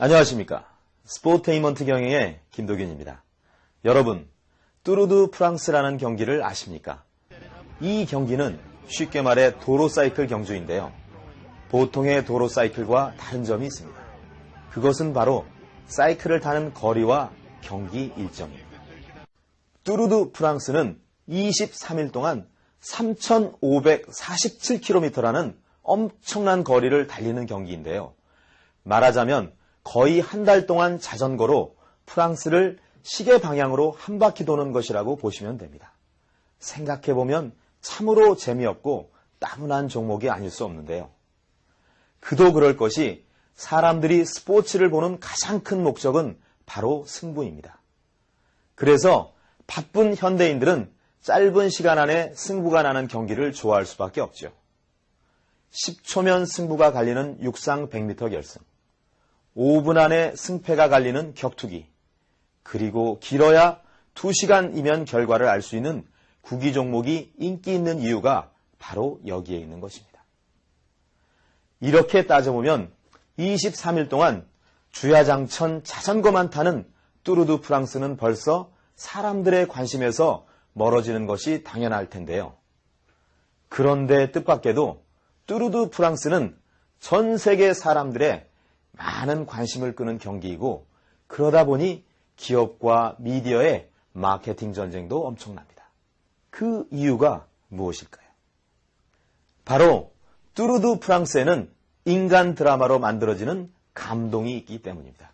안녕하십니까. 스포테인먼트 경영의 김도균입니다. 여러분, 뚜르드 프랑스라는 경기를 아십니까? 이 경기는 쉽게 말해 도로 사이클 경주인데요. 보통의 도로 사이클과 다른 점이 있습니다. 그것은 바로 사이클을 타는 거리와 경기 일정입니다. 뚜르드 프랑스는 23일 동안 3,547km라는 엄청난 거리를 달리는 경기인데요. 말하자면 거의 한 달 동안 자전거로 프랑스를 시계 방향으로 한 바퀴 도는 것이라고 보시면 됩니다. 생각해보면 참으로 재미없고 따분한 종목이 아닐 수 없는데요. 그도 그럴 것이 사람들이 스포츠를 보는 가장 큰 목적은 바로 승부입니다. 그래서 바쁜 현대인들은 짧은 시간 안에 승부가 나는 경기를 좋아할 수밖에 없죠. 10초면 승부가 갈리는 육상 100m 결승, 5분 안에 승패가 갈리는 격투기, 그리고 길어야 2시간이면 결과를 알 수 있는 구기 종목이 인기 있는 이유가 바로 여기에 있는 것입니다. 이렇게 따져보면 23일 동안 주야장천 자전거만 타는 뚜르드 프랑스는 벌써 사람들의 관심에서 멀어지는 것이 당연할 텐데요. 그런데 뜻밖에도 뚜르드 프랑스는 전 세계 사람들의 많은 관심을 끄는 경기이고, 그러다 보니 기업과 미디어의 마케팅 전쟁도 엄청납니다. 그 이유가 무엇일까요? 바로 뚜르드 프랑스에는 인간 드라마로 만들어지는 감동이 있기 때문입니다.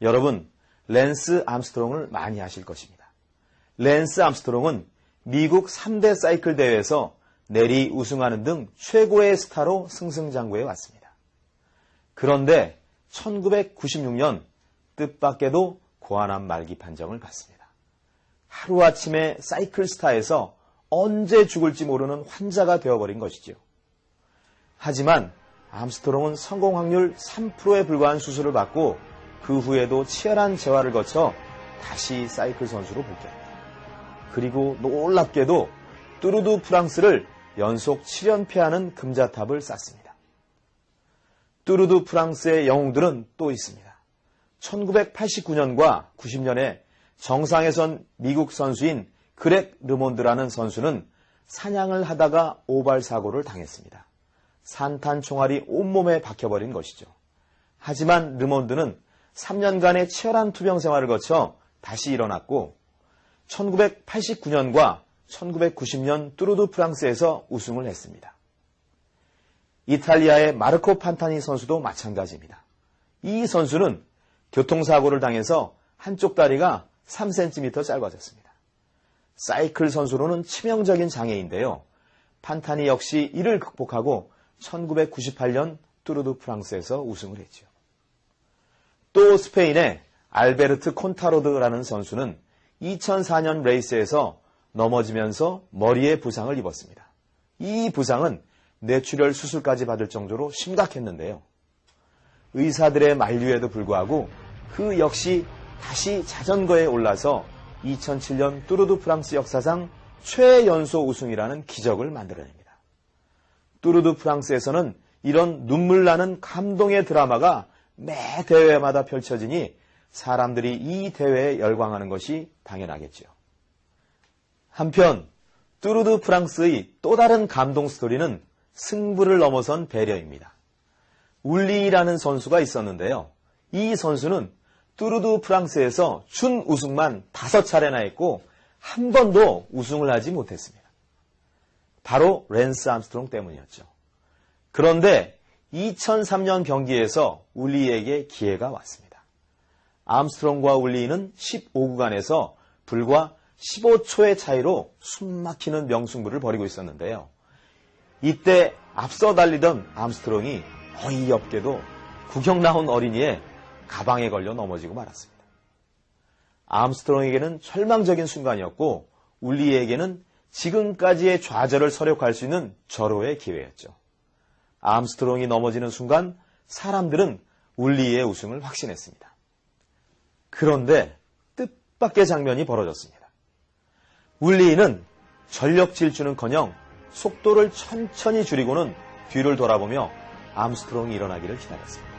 여러분, 랜스 암스트롱을 많이 아실 것입니다. 랜스 암스트롱은 미국 3대 사이클 대회에서 내리 우승하는 등 최고의 스타로 승승장구해 왔습니다. 그런데 1996년 뜻밖에도 고환암 말기 판정을 받습니다. 하루아침에 사이클 스타에서 언제 죽을지 모르는 환자가 되어버린 것이죠. 하지만 암스트롱은 성공 확률 3%에 불과한 수술을 받고 그 후에도 치열한 재활을 거쳐 다시 사이클 선수로 복귀합니다. 그리고 놀랍게도 뚜르드 프랑스를 연속 7연패하는 금자탑을 쌓습니다. 뚜르드 프랑스의 영웅들은 또 있습니다. 1989년과 90년에 정상에 선 미국 선수인 그렉 르몬드라는 선수는 사냥을 하다가 오발 사고를 당했습니다. 산탄 총알이 온몸에 박혀버린 것이죠. 하지만 르몬드는 3년간의 치열한 투병 생활을 거쳐 다시 일어났고 1989년과 1990년 뚜르드 프랑스에서 우승을 했습니다. 이탈리아의 마르코 판타니 선수도 마찬가지입니다. 이 선수는 교통사고를 당해서 한쪽 다리가 3cm 짧아졌습니다. 사이클 선수로는 치명적인 장애인데요. 판타니 역시 이를 극복하고 1998년 뚜르드 프랑스에서 우승을 했죠. 또 스페인의 알베르트 콘타로드라는 선수는 2004년 레이스에서 넘어지면서 머리에 부상을 입었습니다. 이 부상은 뇌출혈 수술까지 받을 정도로 심각했는데요. 의사들의 만류에도 불구하고 그 역시 다시 자전거에 올라서 2007년 뚜르드 프랑스 역사상 최연소 우승이라는 기적을 만들어냅니다. 뚜르드 프랑스에서는 이런 눈물 나는 감동의 드라마가 매 대회마다 펼쳐지니 사람들이 이 대회에 열광하는 것이 당연하겠죠. 한편 뚜르드 프랑스의 또 다른 감동 스토리는 승부를 넘어선 배려입니다. 울리라는 선수가 있었는데요. 이 선수는 뚜르드 프랑스에서 준우승만 5차례나 했고 한 번도 우승을 하지 못했습니다. 바로 랜스 암스트롱 때문이었죠. 그런데 2003년 경기에서 울리에게 기회가 왔습니다. 암스트롱과 울리는 15구간에서 불과 15초의 차이로 숨막히는 명승부를 벌이고 있었는데요. 이때 앞서 달리던 암스트롱이 어이없게도 구경 나온 어린이의 가방에 걸려 넘어지고 말았습니다. 암스트롱에게는 절망적인 순간이었고 울리에게는 지금까지의 좌절을 서력할 수 있는 절호의 기회였죠. 암스트롱이 넘어지는 순간 사람들은 울리의 우승을 확신했습니다. 그런데 뜻밖의 장면이 벌어졌습니다. 울리는 전력 질주는커녕 속도를 천천히 줄이고는 뒤를 돌아보며 암스트롱이 일어나기를 기다렸습니다.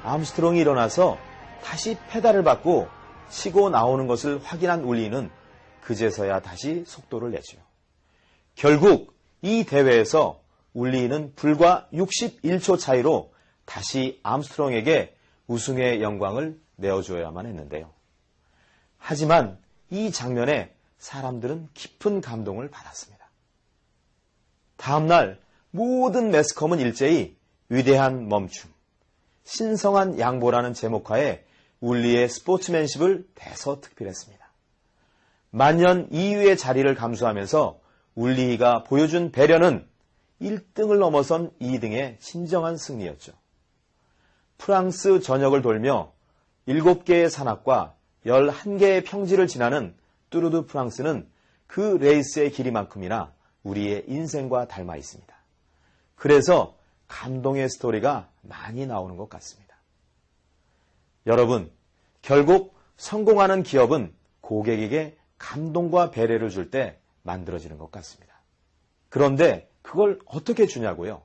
암스트롱이 일어나서 다시 페달을 밟고 치고 나오는 것을 확인한 울리는 그제서야 다시 속도를 내지요. 결국 이 대회에서 울리는 불과 61초 차이로 다시 암스트롱에게 우승의 영광을 내어주어야만 했는데요. 하지만 이 장면에 사람들은 깊은 감동을 받았습니다. 다음날 모든 매스컴은 일제히 위대한 멈춤, 신성한 양보라는 제목하에 울리의 스포츠맨십을 대서특필했습니다. 만년 2위의 자리를 감수하면서 울리가 보여준 배려는 1등을 넘어선 2등의 진정한 승리였죠. 프랑스 전역을 돌며 7개의 산악과 11개의 평지를 지나는 뚜르드 프랑스는 그 레이스의 길이만큼이나 우리의 인생과 닮아 있습니다. 그래서 감동의 스토리가 많이 나오는 것 같습니다. 여러분, 결국 성공하는 기업은 고객에게 감동과 배려를 줄 때 만들어지는 것 같습니다. 그런데 그걸 어떻게 주냐고요?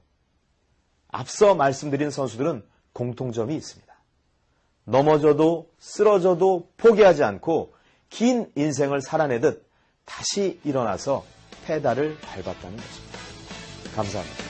앞서 말씀드린 선수들은 공통점이 있습니다. 넘어져도 쓰러져도 포기하지 않고 긴 인생을 살아내듯 다시 일어나서 페달을 밟았다는 것입니다. 감사합니다.